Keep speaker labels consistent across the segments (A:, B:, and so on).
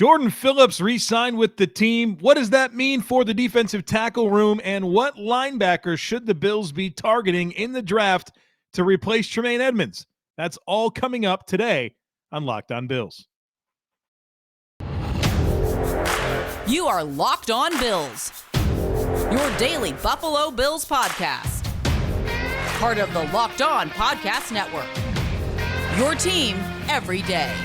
A: Jordan Phillips re-signed with the team. What does that mean for the defensive tackle room, and what linebackers should the Bills be targeting in the draft to replace Tremaine Edmunds? That's all coming up today on Locked On Bills.
B: You are Locked On Bills, your daily Buffalo Bills podcast. Part of the Locked On Podcast Network, your team every day.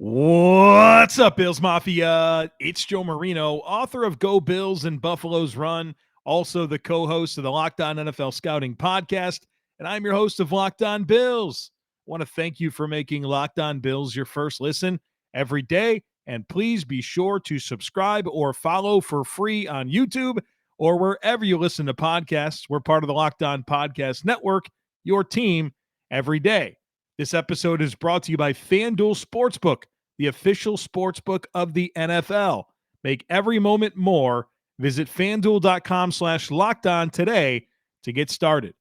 A: What's up, Bills Mafia? It's Joe Marino, author of Go Bills and Buffalo's Run, also the co-host of the Locked On NFL Scouting podcast, and I'm your host of Locked On Bills. I want to thank you for making Locked On Bills your first listen every day, and please be sure to subscribe or follow for free on YouTube or wherever you listen to podcasts. We're part of the Locked On Podcast Network, your team every day. This episode is brought to you by FanDuel Sportsbook, the official sportsbook of the NFL. Make every moment more. Visit FanDuel.com/lockedon today to get started.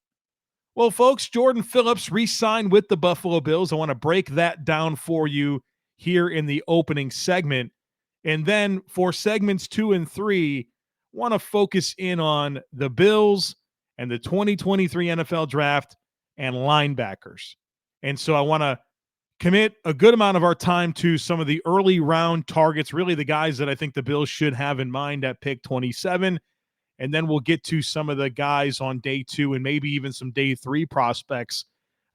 A: Well, folks, Jordan Phillips re-signed with the Buffalo Bills. I want to break that down for you here in the opening segment. And then for segments 2 and 3, I want to focus in on the Bills and the 2023 NFL Draft and linebackers. And so I want to commit a good amount of our time to some of the early round targets, really the guys that I think the Bills should have in mind at pick 27. And then we'll get to some of the guys on day 2 and maybe even some day 3 prospects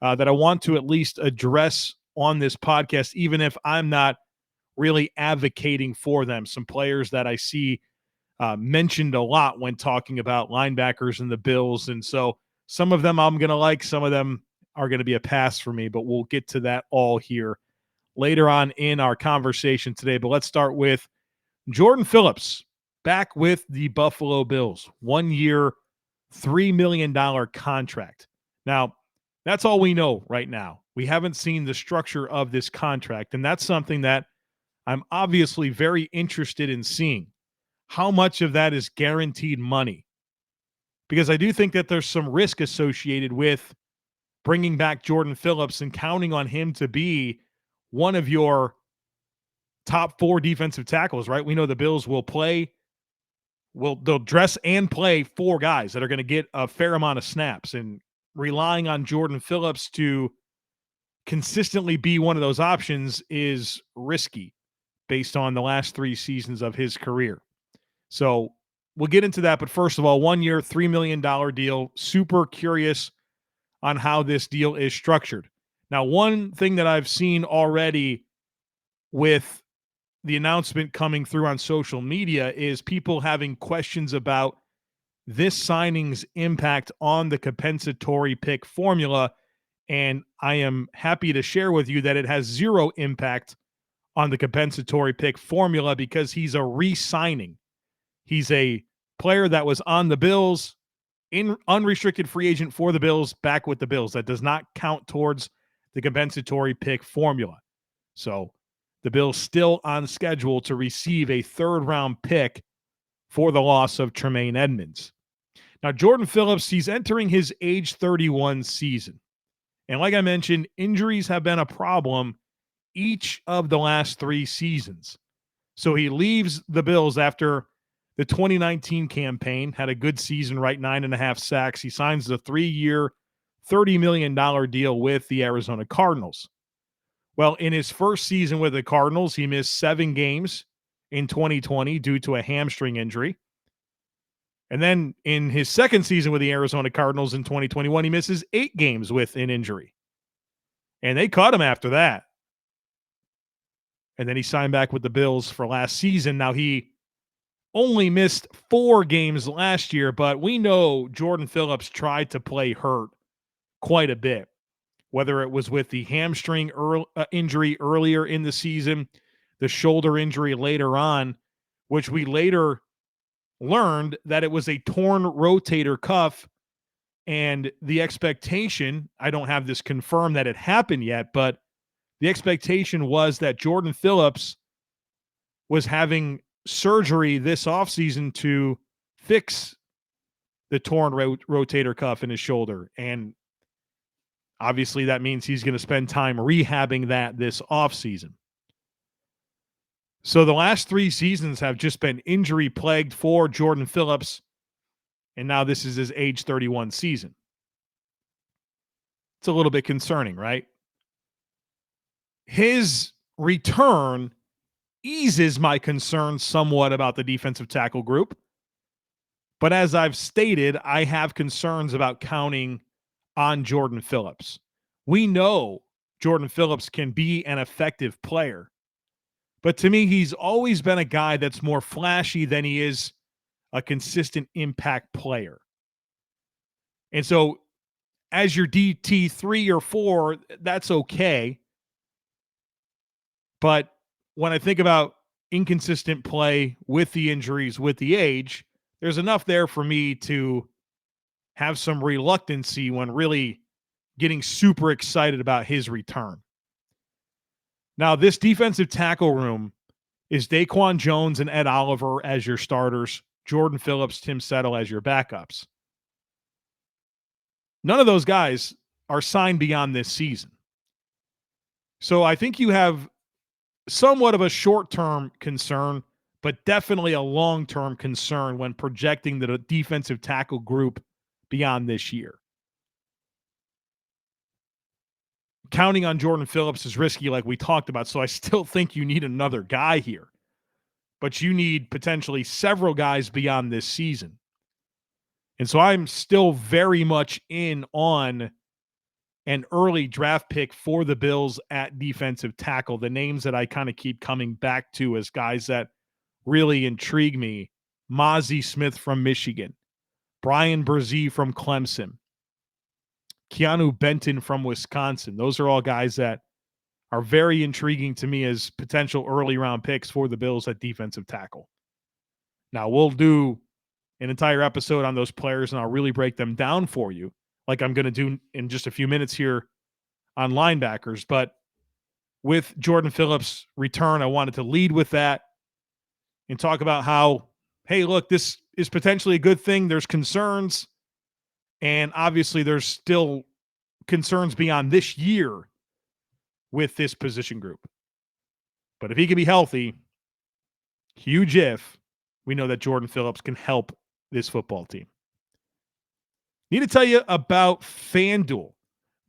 A: that I want to at least address on this podcast, even if I'm not really advocating for them. Some players that I see mentioned a lot when talking about linebackers and the Bills. And so some of them I'm going to like, some of them are going to be a pass for me, but we'll get to that all here later on in our conversation today. But let's start with Jordan Phillips back with the Buffalo Bills. 1 year, $3 million contract. Now, that's all we know right now. We haven't seen the structure of this contract, and that's something that I'm obviously very interested in seeing. How much of that is guaranteed money? Because I do think that there's some risk associated with bringing back Jordan Phillips and counting on him to be one of your top 4 defensive tackles, right? We know the Bills will play, they'll dress and play 4 guys that are going to get a fair amount of snaps, and relying on Jordan Phillips to consistently be one of those options is risky based on the last 3 seasons of his career. So we'll get into that. But first of all, 1 year, $3 million deal. Super curious on how this deal is structured. Now, one thing that I've seen already with the announcement coming through on social media is people having questions about this signing's impact on the compensatory pick formula. And I am happy to share with you that it has 0 impact on the compensatory pick formula because he's a re-signing. He's a player that was on the Bills, in unrestricted free agent for the Bills, back with the Bills. That does not count towards the compensatory pick formula. So the Bills still on schedule to receive a 3rd-round pick for the loss of Tremaine Edmunds. Now, Jordan Phillips, he's entering his age 31 season. And like I mentioned, injuries have been a problem each of the last 3 seasons. So he leaves the Bills after the 2019 campaign, had a good season, right? 9.5 sacks. He signs the 3-year, $30 million deal with the Arizona Cardinals. Well, in his first season with the Cardinals, he missed 7 games in 2020 due to a hamstring injury. And then in his second season with the Arizona Cardinals in 2021, he misses 8 games with an injury. And they cut him after that. And then he signed back with the Bills for last season. Now, he only missed 4 games last year, but we know Jordan Phillips tried to play hurt quite a bit, whether it was with the hamstring injury earlier in the season, the shoulder injury later on, which we later learned that it was a torn rotator cuff. And the expectation, I don't have this confirmed that it happened yet, but the expectation was that Jordan Phillips was having surgery this offseason to fix the torn rotator cuff in his shoulder. And obviously that means he's going to spend time rehabbing that this offseason. So the last 3 seasons have just been injury plagued for Jordan Phillips. And now this is his age 31 season. It's a little bit concerning, right? His return eases my concern somewhat about the defensive tackle group. But as I've stated, I have concerns about counting on Jordan Phillips. We know Jordan Phillips can be an effective player. But to me, he's always been a guy that's more flashy than he is a consistent impact player. And so as your DT 3 or 4, that's okay. But when I think about inconsistent play with the injuries, with the age, there's enough there for me to have some reluctancy when really getting super excited about his return. Now, this defensive tackle room is Daquan Jones and Ed Oliver as your starters, Jordan Phillips, Tim Settle as your backups. None of those guys are signed beyond this season. So I think you have somewhat of a short-term concern, but definitely a long-term concern when projecting the defensive tackle group beyond this year. Counting on Jordan Phillips is risky, like we talked about, so I still think you need another guy here. But you need potentially several guys beyond this season. And so I'm still very much in on an early draft pick for the Bills at defensive tackle. The names that I kind of keep coming back to as guys that really intrigue me: Mozzie Smith from Michigan, Brian Brzee from Clemson, Keanu Benton from Wisconsin. Those are all guys that are very intriguing to me as potential early round picks for the Bills at defensive tackle. Now, we'll do an entire episode on those players, and I'll really break them down for you, like I'm going to do in just a few minutes here on linebackers. But with Jordan Phillips' return, I wanted to lead with that and talk about how, hey, look, this is potentially a good thing. There's concerns, and obviously there's still concerns beyond this year with this position group. But if he can be healthy, huge if, we know that Jordan Phillips can help this football team. Need to tell you about FanDuel.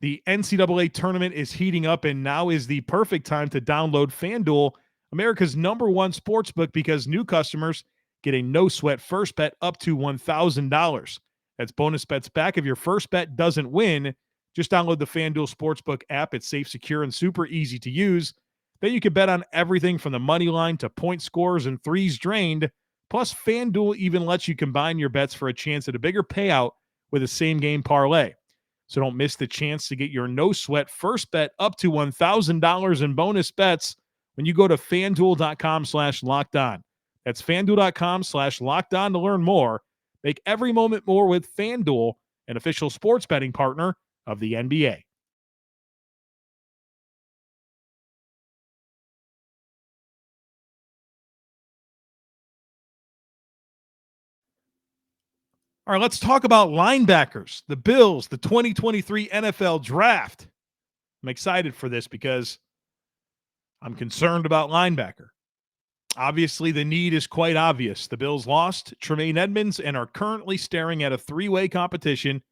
A: The NCAA tournament is heating up, and now is the perfect time to download FanDuel, America's #1 sportsbook, because new customers get a no-sweat first bet up to $1,000. That's bonus bets back if your first bet doesn't win. Just download the FanDuel Sportsbook app. It's safe, secure, and super easy to use. Then you can bet on everything from the money line to point scores and threes drained. Plus, FanDuel even lets you combine your bets for a chance at a bigger payout with a same-game parlay. So don't miss the chance to get your no-sweat first bet up to $1,000 in bonus bets when you go to FanDuel.com/lockedon. That's FanDuel.com/lockedon to learn more. Make every moment more with FanDuel, an official sports betting partner of the NBA. All right, let's talk about linebackers. The Bills, the 2023 NFL Draft. I'm excited for this because I'm concerned about linebacker. Obviously, the need is quite obvious. The Bills lost Tremaine Edmunds and are currently staring at a 3-way competition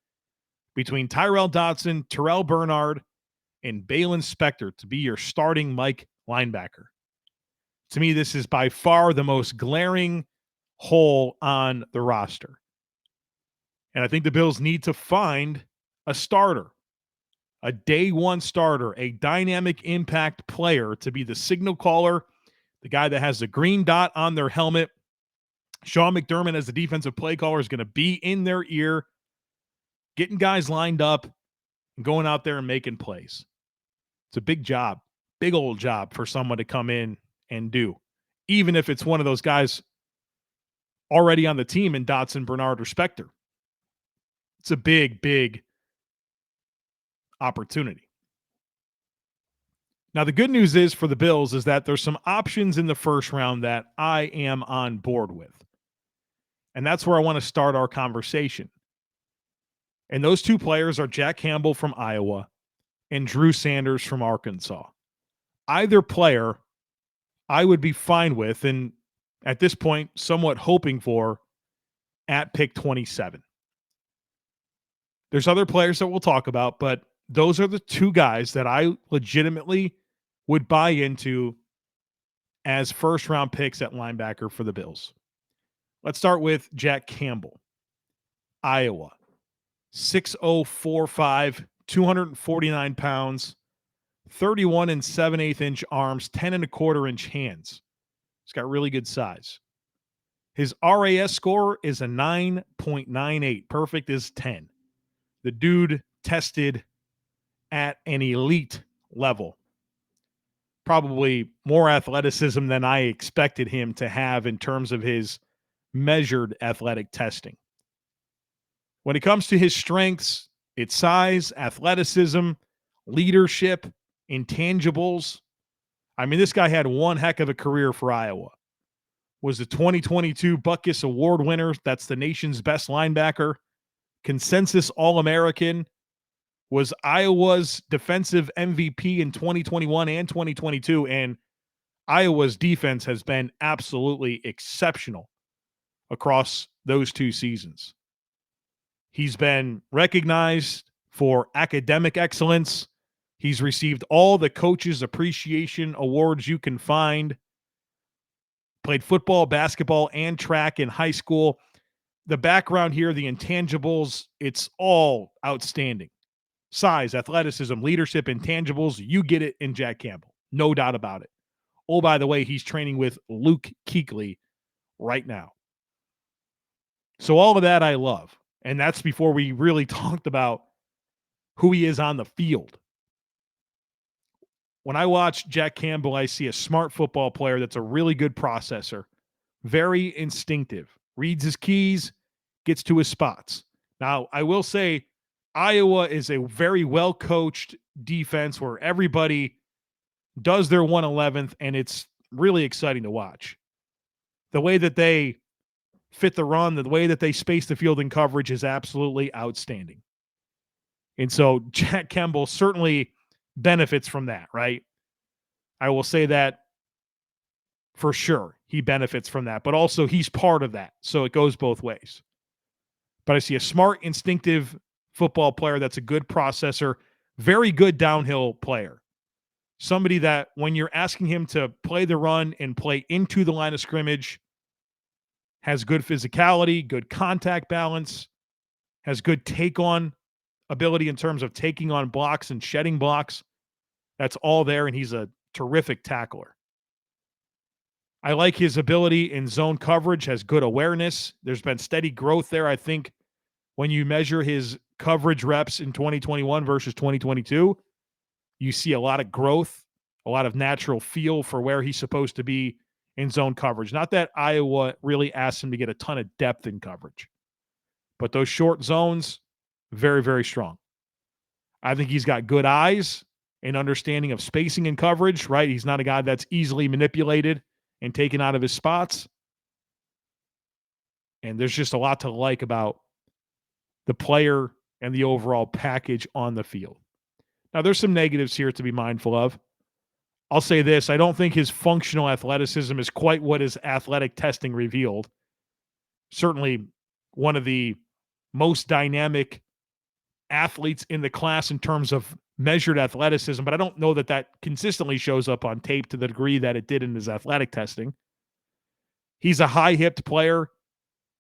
A: between Tyrell Dodson, Terrell Bernard, and Balin Spector to be your starting Mike linebacker. To me, this is by far the most glaring hole on the roster. And I think the Bills need to find a starter, a day one starter, a dynamic impact player to be the signal caller, the guy that has the green dot on their helmet. Sean McDermott, as the defensive play caller, is going to be in their ear, getting guys lined up and going out there and making plays. It's a big job, big old job for someone to come in and do, even if it's one of those guys already on the team in Dotson, Bernard, or Spector. It's a big, big opportunity. Now, the good news is for the Bills is that there's some options in the first round that I am on board with. And that's where I want to start our conversation. And those two players are Jack Campbell from Iowa and Drew Sanders from Arkansas. Either player I would be fine with, and at this point, somewhat hoping for at pick 27. There's other players that we'll talk about, but those are the two guys that I legitimately would buy into as first-round picks at linebacker for the Bills. Let's start with Jack Campbell, Iowa. 6'0", 249 pounds, 31 7/8 inch arms, 10 1/4 inch hands. He's got really good size. His RAS score is a 9.98. Perfect is 10. The dude tested at an elite level. Probably more athleticism than I expected him to have in terms of his measured athletic testing. When it comes to his strengths, it's size, athleticism, leadership, intangibles. I mean, this guy had one heck of a career for Iowa. Was the 2022 Butkus Award winner. That's the nation's best linebacker. Consensus All-American. Was Iowa's defensive MVP in 2021 and 2022. And Iowa's defense has been absolutely exceptional across those two seasons. He's been recognized for academic excellence. He's received all the coaches' appreciation awards you can find. Played football, basketball, and track in high school. The background here, the intangibles, it's all outstanding. Size, athleticism, leadership, intangibles, you get it in Jack Campbell. No doubt about it. Oh, by the way, he's training with Luke Kuechly right now. So all of that I love. And that's before we really talked about who he is on the field. When I watch Jack Campbell, I see a smart football player that's a really good processor, very instinctive, reads his keys, gets to his spots. Now, I will say Iowa is a very well-coached defense where everybody does their 111th, and it's really exciting to watch. The way that they fit the run, the way that they space the field in coverage is absolutely outstanding. And so Jack Campbell certainly benefits from that, right? I will say that for sure. He benefits from that, but also he's part of that. So it goes both ways. But I see a smart, instinctive football player that's a good processor, very good downhill player. Somebody that when you're asking him to play the run and play into the line of scrimmage, has good physicality, good contact balance, has good take-on ability in terms of taking on blocks and shedding blocks. That's all there, and he's a terrific tackler. I like his ability in zone coverage, has good awareness. There's been steady growth there. I think when you measure his coverage reps in 2021 versus 2022, you see a lot of growth, a lot of natural feel for where he's supposed to be in zone coverage. Not that Iowa really asked him to get a ton of depth in coverage, but those short zones, very, very strong. I think he's got good eyes and understanding of spacing and coverage, right? He's not a guy that's easily manipulated and taken out of his spots. And there's just a lot to like about the player and the overall package on the field. Now, there's some negatives here to be mindful of. I'll say this. I don't think his functional athleticism is quite what his athletic testing revealed. Certainly one of the most dynamic athletes in the class in terms of measured athleticism, but I don't know that that consistently shows up on tape to the degree that it did in his athletic testing. He's a high-hipped player.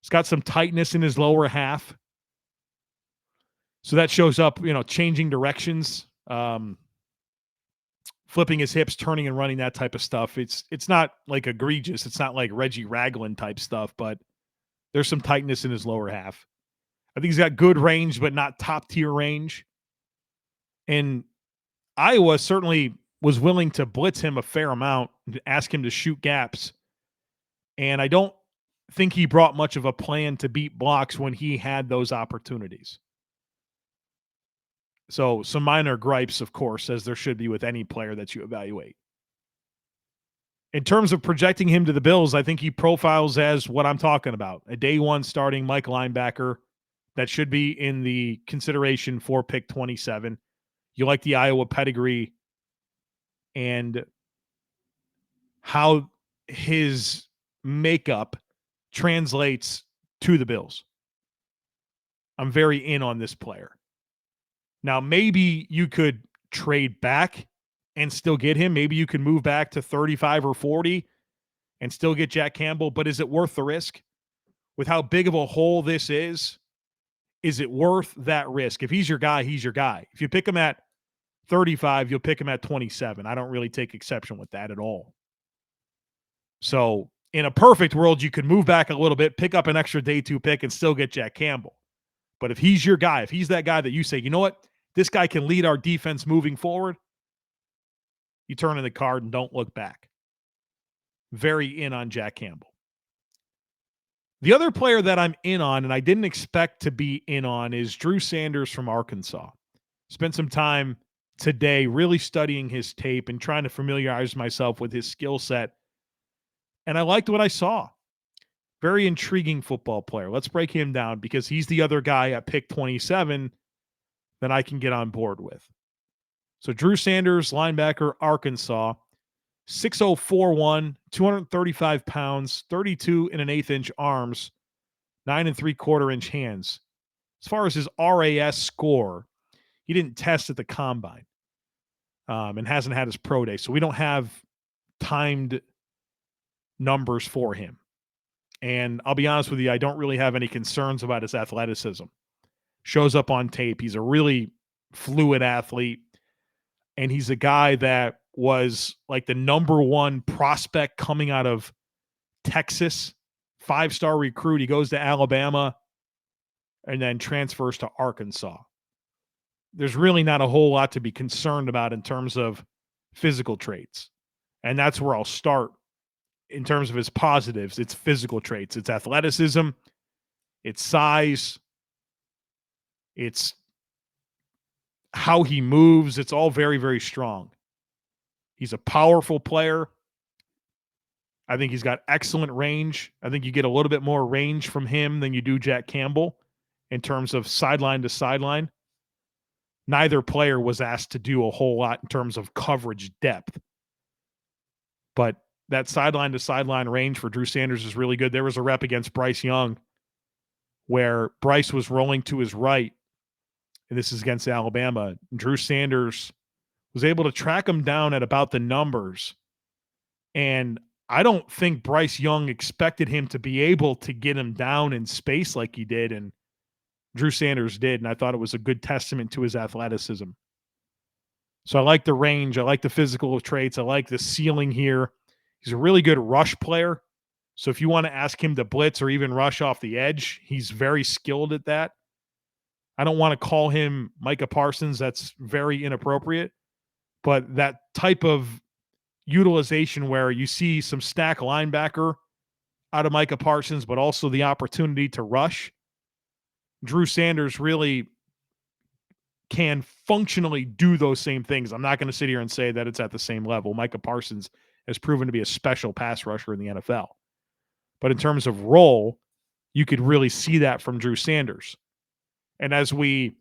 A: He's got some tightness in his lower half. So that shows up, changing directions, flipping his hips, turning and running, that type of stuff. It's not like egregious. It's not like Reggie Ragland type stuff, but there's some tightness in his lower half. I think he's got good range, but not top-tier range. And Iowa certainly was willing to blitz him a fair amount, to ask him to shoot gaps. And I don't think he brought much of a plan to beat blocks when he had those opportunities. So some minor gripes, of course, as there should be with any player that you evaluate. In terms of projecting him to the Bills, I think he profiles as what I'm talking about, a day one starting Mike linebacker that should be in the consideration for pick 27. You like the Iowa pedigree and how his makeup translates to the Bills. I'm very in on this player. Now, maybe you could trade back and still get him. Maybe you can move back to 35 or 40 and still get Jack Campbell, but is it worth the risk? With how big of a hole this is it worth that risk? If he's your guy, he's your guy. If you pick him at 35, you'll pick him at 27. I don't really take exception with that at all. So in a perfect world, you could move back a little bit, pick up an extra day two pick, and still get Jack Campbell. But if he's your guy, if he's that guy that you say, you know what, this guy can lead our defense moving forward, you turn in the card and don't look back. Very in on Jack Campbell. The other player that I'm in on, and I didn't expect to be in on, is Drew Sanders from Arkansas. Spent some time today really studying his tape and trying to familiarize myself with his skill set. And I liked what I saw. Very intriguing football player. Let's break him down because he's the other guy at pick 27 that I can get on board with. So Drew Sanders, linebacker, Arkansas, 6'0", 235 pounds, 32 and an eighth inch arms, 9 3/4 inch hands. As far as his RAS score, he didn't test at the combine and hasn't had his pro day. So we don't have timed numbers for him. And I'll be honest with you, I don't really have any concerns about his athleticism. Shows up on tape. He's a really fluid athlete. And he's a guy that was like the number one prospect coming out of Texas, 5-star recruit. He goes to Alabama and then transfers to Arkansas. There's really not a whole lot to be concerned about in terms of physical traits. And that's where I'll start in terms of his positives. It's physical traits. It's athleticism. It's size. It's how he moves. It's all very, very strong. He's a powerful player. I think he's got excellent range. I think you get a little bit more range from him than you do Jack Campbell in terms of sideline to sideline. Neither player was asked to do a whole lot in terms of coverage depth. But that sideline to sideline range for Drew Sanders is really good. There was a rep against Bryce Young where Bryce was rolling to his right, and this is against Alabama. Drew Sanders was able to track him down at about the numbers. And I don't think Bryce Young expected him to be able to get him down in space like he did, and Drew Sanders did, and I thought it was a good testament to his athleticism. So I like the range. I like the physical traits. I like the ceiling here. He's a really good rush player. So if you want to ask him to blitz or even rush off the edge, he's very skilled at that. I don't want to call him Micah Parsons. That's very inappropriate. But that type of utilization where you see some stack linebacker out of Micah Parsons, but also the opportunity to rush, Drew Sanders really can functionally do those same things. I'm not going to sit here and say that it's at the same level. Micah Parsons has proven to be a special pass rusher in the NFL. But in terms of role, you could really see that from Drew Sanders. And as we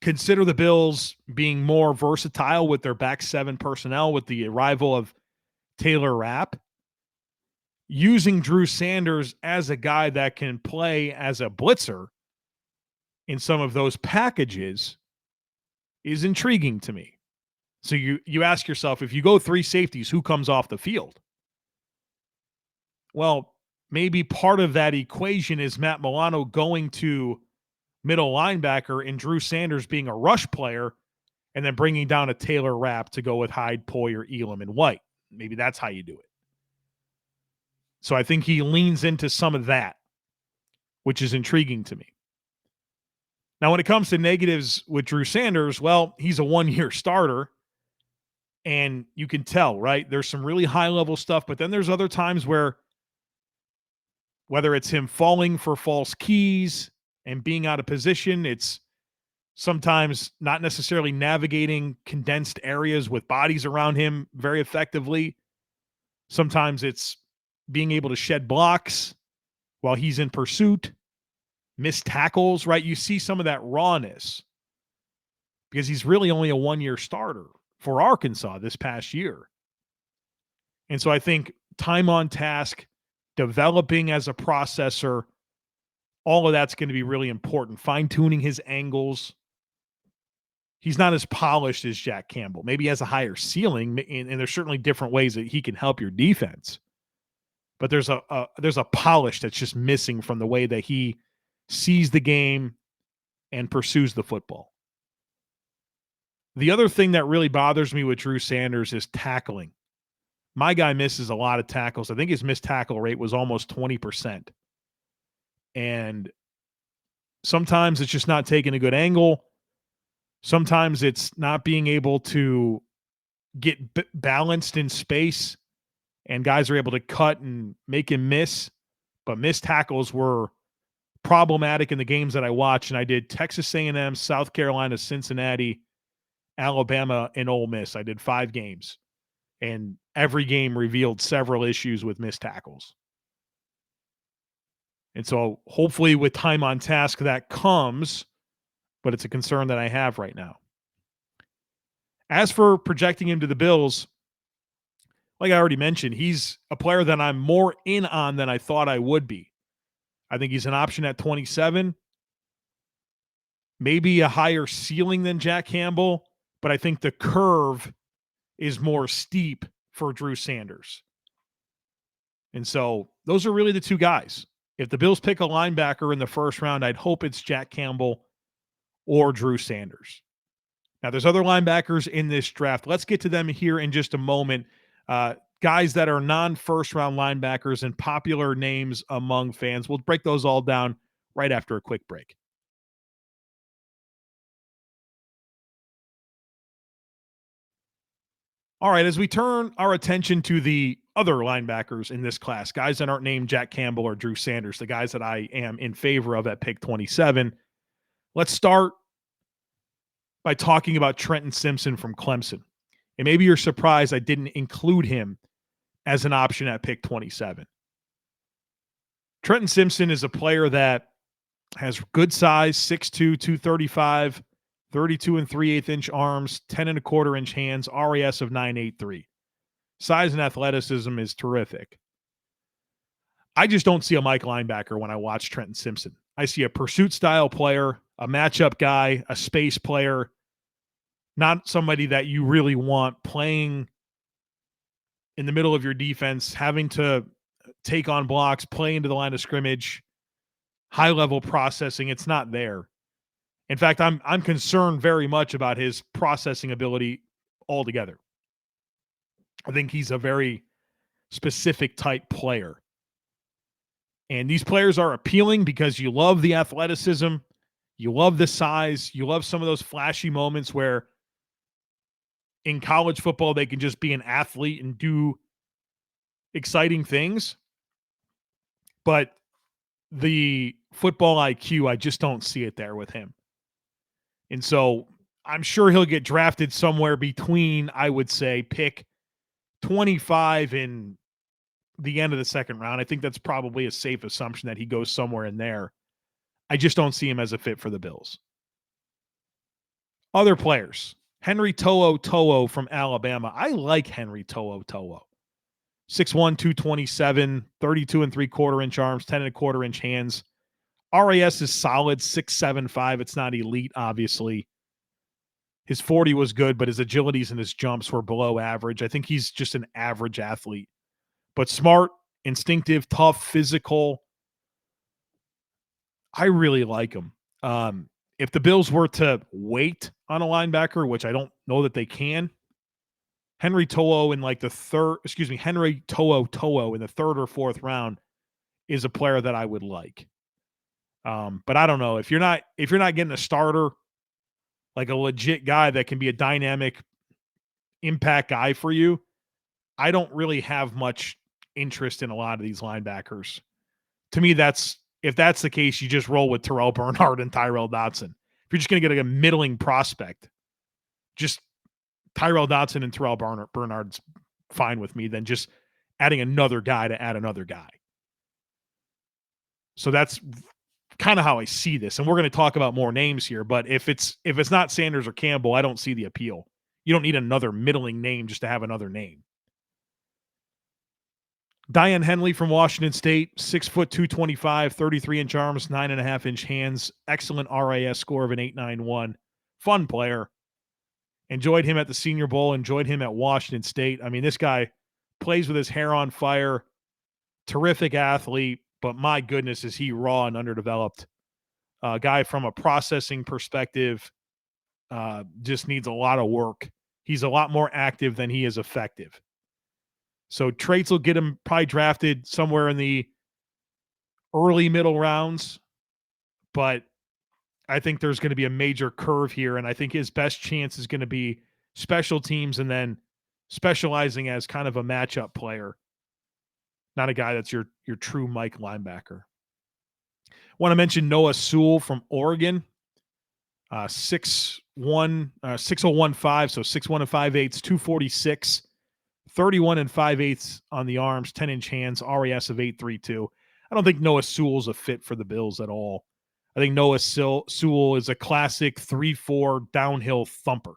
A: consider the Bills being more versatile with their back seven personnel with the arrival of Taylor Rapp, using Drew Sanders as a guy that can play as a blitzer in some of those packages is intriguing to me. So you ask yourself, if you go three safeties, who comes off the field? Well, maybe part of that equation is Matt Milano going to middle linebacker and Drew Sanders being a rush player and then bringing down a Taylor Rapp to go with Hyde, Poyer, Elam, and White. Maybe that's how you do it. So I think he leans into some of that, which is intriguing to me. Now, when it comes to negatives with Drew Sanders, well, he's a one-year starter, and you can tell, right? There's some really high-level stuff, but then there's other times where, whether it's him falling for false keys and being out of position, it's sometimes not necessarily navigating condensed areas with bodies around him very effectively. Sometimes it's being able to shed blocks while he's in pursuit, missed tackles, right? You see some of that rawness because he's really only a one-year starter for Arkansas this past year. And so I think time on task, developing as a processor, all of that's going to be really important. Fine-tuning his angles. He's not as polished as Jack Campbell. Maybe he has a higher ceiling, and there's certainly different ways that he can help your defense. But there's a polish that's just missing from the way that he sees the game and pursues the football. The other thing that really bothers me with Drew Sanders is tackling. My guy misses a lot of tackles. I think his missed tackle rate was almost 20%. And sometimes it's just not taking a good angle. Sometimes it's not being able to get balanced in space, and guys are able to cut and make him miss. But missed tackles were problematic in the games that I watched, and I did Texas A&M, South Carolina, Cincinnati, Alabama, and Ole Miss. I did 5 games, and every game revealed several issues with missed tackles. And so hopefully with time on task that comes, but it's a concern that I have right now. As for projecting him to the Bills, like I already mentioned, he's a player that I'm more in on than I thought I would be. I think he's an option at 27, maybe a higher ceiling than Jack Campbell, but I think the curve is more steep for Drew Sanders. And so those are really the two guys. If the Bills pick a linebacker in the first round, I'd hope it's Jack Campbell or Drew Sanders. Now, there's other linebackers in this draft. Let's get to them here in just a moment. Guys that are non-first-round linebackers and popular names among fans. We'll break those all down right after a quick break. All right, as we turn our attention to the other linebackers in this class, guys that aren't named Jack Campbell or Drew Sanders, the guys that I am in favor of at pick 27, let's start by talking about Trenton Simpson from Clemson. And maybe you're surprised I didn't include him as an option at pick 27. Trenton Simpson is a player that has good size, 6'2", 235, 32 3/8-inch arms, 10 1/4-inch hands, RAS of 9.83. Size and athleticism is terrific. I just don't see a Mike linebacker when I watch Trenton Simpson. I see a pursuit-style player, a matchup guy, a space player, not somebody that you really want playing in the middle of your defense, having to take on blocks, play into the line of scrimmage, high-level processing. It's not there. In fact, I'm concerned very much about his processing ability altogether. I think he's a very specific type player. And these players are appealing because you love the athleticism, you love the size, you love some of those flashy moments where in college football they can just be an athlete and do exciting things. But the football IQ, I just don't see it there with him. And so I'm sure he'll get drafted somewhere between, I would say, pick 25 and the end of the second round. I think that's probably a safe assumption that he goes somewhere in there. I just don't see him as a fit for the Bills. Other players. Henry To'o from Alabama. I like Henry To'o. 6'1", 227, 32 3/4-inch arms, 10 1/4-inch hands. RAS is solid, 6'7", It's not elite, obviously. His 40 was good, but his agilities and his jumps were below average. I think he's just an average athlete. But smart, instinctive, tough, physical. I really like him. If the Bills were to wait on a linebacker, which I don't know that they can, Henry To'o in like Henry To'o in the third or fourth round is a player that I would like. But I don't know if you're not getting a starter, like a legit guy that can be a dynamic impact guy for you, I don't really have much interest in a lot of these linebackers. To me, if that's the case, you just roll with Terrell Bernard and Tyrel Dodson. If you're just going to get a middling prospect, just Tyrel Dodson and Terrell Bernard's fine with me. Then just adding another guy to add another guy. So that's kind of how I see this. And we're going to talk about more names here, but if it's not Sanders or Campbell, I don't see the appeal. You don't need another middling name just to have another name. Diane Henley from Washington State, 6 foot 225, 33-inch arms, 9.5-inch hands, excellent RAS score of an 8.91. Fun player. Enjoyed him at the Senior Bowl, enjoyed him at Washington State. I mean, this guy plays with his hair on fire, terrific athlete, but my goodness, is he raw and underdeveloped. Guy from a processing perspective just needs a lot of work. He's a lot more active than he is effective. So traits will get him probably drafted somewhere in the early middle rounds, but I think there's going to be a major curve here, and I think his best chance is going to be special teams and then specializing as kind of a matchup player, not a guy that's your true Mike linebacker. Want to mention Noah Sewell from Oregon, 6'1", 6015, so 6'1" and 5/8, 246. 31 and 5/8 on the arms, 10-inch hands, RAS of 8.32. I don't think Noah Sewell's a fit for the Bills at all. I think Noah Sewell is a classic 3-4 downhill thumper.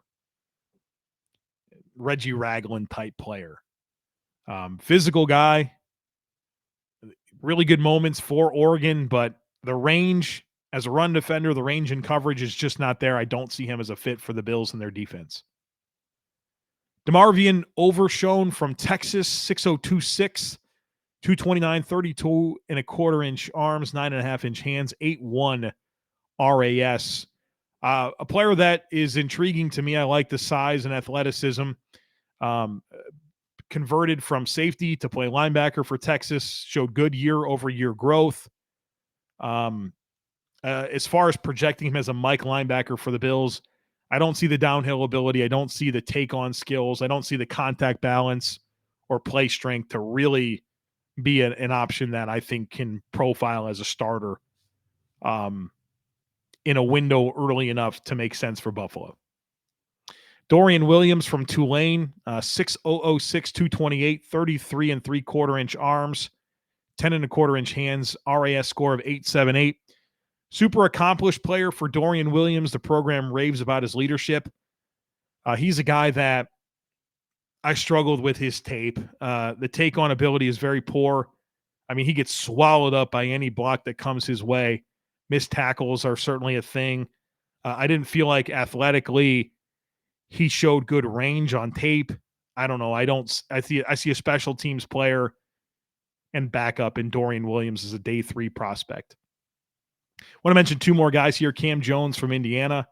A: Reggie Ragland type player. Physical guy. Really good moments for Oregon, but the range as a run defender, the range and coverage is just not there. I don't see him as a fit for the Bills and their defense. DeMarvion Overshone from Texas, 6'0", 229, 32.25-inch arms, 9.5-inch hands, 8.1 RAS. A player that is intriguing to me. I like the size and athleticism. Converted from safety to play linebacker for Texas, showed good year-over-year growth. As far as projecting him as a Mike linebacker for the Bills, I don't see the downhill ability. I don't see the take-on skills. I don't see the contact balance or play strength to really be an option that I think can profile as a starter in a window early enough to make sense for Buffalo. Dorian Williams from Tulane, 6'006", 228, 33.75-inch arms, 10.25-inch hands, RAS score of 8.78. Super accomplished player for Dorian Williams. The program raves about his leadership. He's a guy that I struggled with his tape. The take-on ability is very poor. I mean, he gets swallowed up by any block that comes his way. Missed tackles are certainly a thing. I didn't feel like athletically he showed good range on tape. I don't know. I see a special teams player and backup in Dorian Williams as a day 3 prospect. I want to mention 2 more guys here. Cam Jones from Indiana,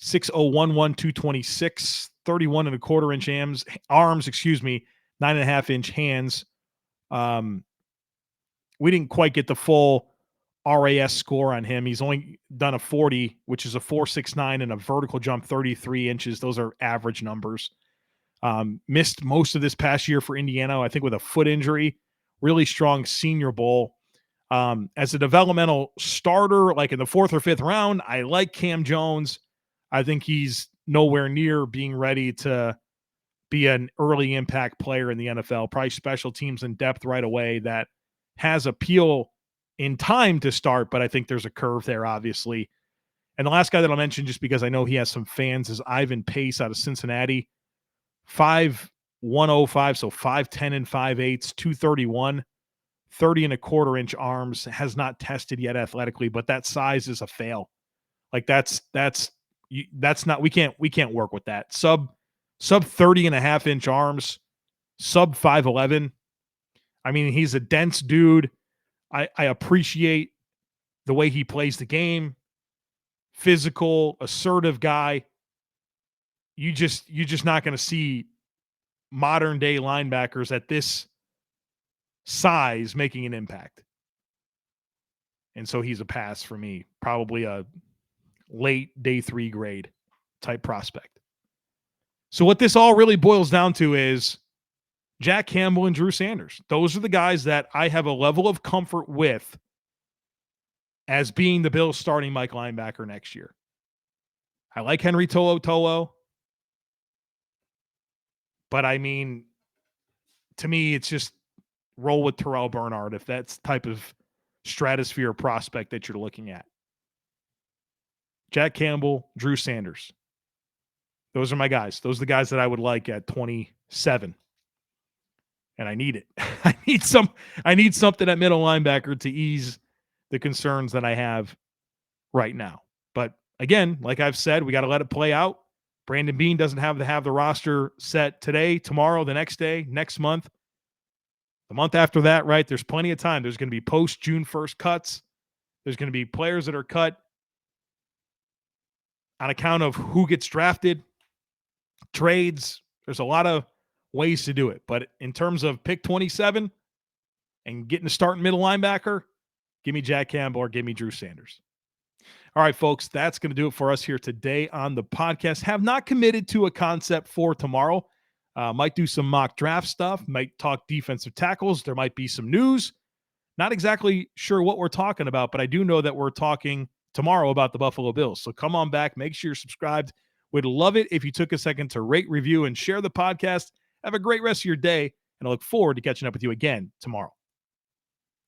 A: 6'0", 226, 31.25-inch arms, 9.5-inch hands. We didn't quite get the full RAS score on him. He's only done a 40, which is a 4.69, and a vertical jump 33 inches. Those are average numbers. Missed most of this past year for Indiana, I think with a foot injury. Really strong Senior Bowl. As a developmental starter, like in the 4th or 5th round, I like Cam Jones. I think he's nowhere near being ready to be an early impact player in the NFL. Probably special teams and depth right away that has appeal in time to start, but I think there's a curve there, obviously. And the last guy that I'll mention, just because I know he has some fans, is Ivan Pace out of Cincinnati. 5'105", so 5'10 and 5/8, 231. 30.25-inch arms, has not tested yet athletically, but that size is a fail. Like that's not, we can't work with that. Sub 30.5-inch arms, sub 5'11". I mean, he's a dense dude. I appreciate the way he plays the game. Physical, assertive guy. You're just not going to see modern day linebackers at this size making an impact. And so he's a pass for me. Probably a late day 3 grade type prospect. So what this all really boils down to is Jack Campbell and Drew Sanders. Those are the guys that I have a level of comfort with as being the Bills' starting Mike linebacker next year. I like Henry To'o, but I mean, to me, it's just roll with Terrell Bernard if that's the type of stratosphere prospect that you're looking at. Jack Campbell, Drew Sanders. Those are my guys. Those are the guys that I would like at 27. And I need it. I need something at middle linebacker to ease the concerns that I have right now. But again, like I've said, we got to let it play out. Brandon Beane doesn't have to have the roster set today, tomorrow, the next day, next month. The month after that, right? There's plenty of time. There's going to be post-June 1st cuts. There's going to be players that are cut on account of who gets drafted, trades. There's a lot of ways to do it. But in terms of pick 27 and getting a starting middle linebacker, give me Jack Campbell or give me Drew Sanders. All right, folks, that's going to do it for us here today on the podcast. Have not committed to a concept for tomorrow. Might do some mock draft stuff, might talk defensive tackles. There might be some news. Not exactly sure what we're talking about, but I do know that we're talking tomorrow about the Buffalo Bills. So come on back. Make sure you're subscribed. Would love it if you took a second to rate, review, and share the podcast. Have a great rest of your day, and I look forward to catching up with you again tomorrow.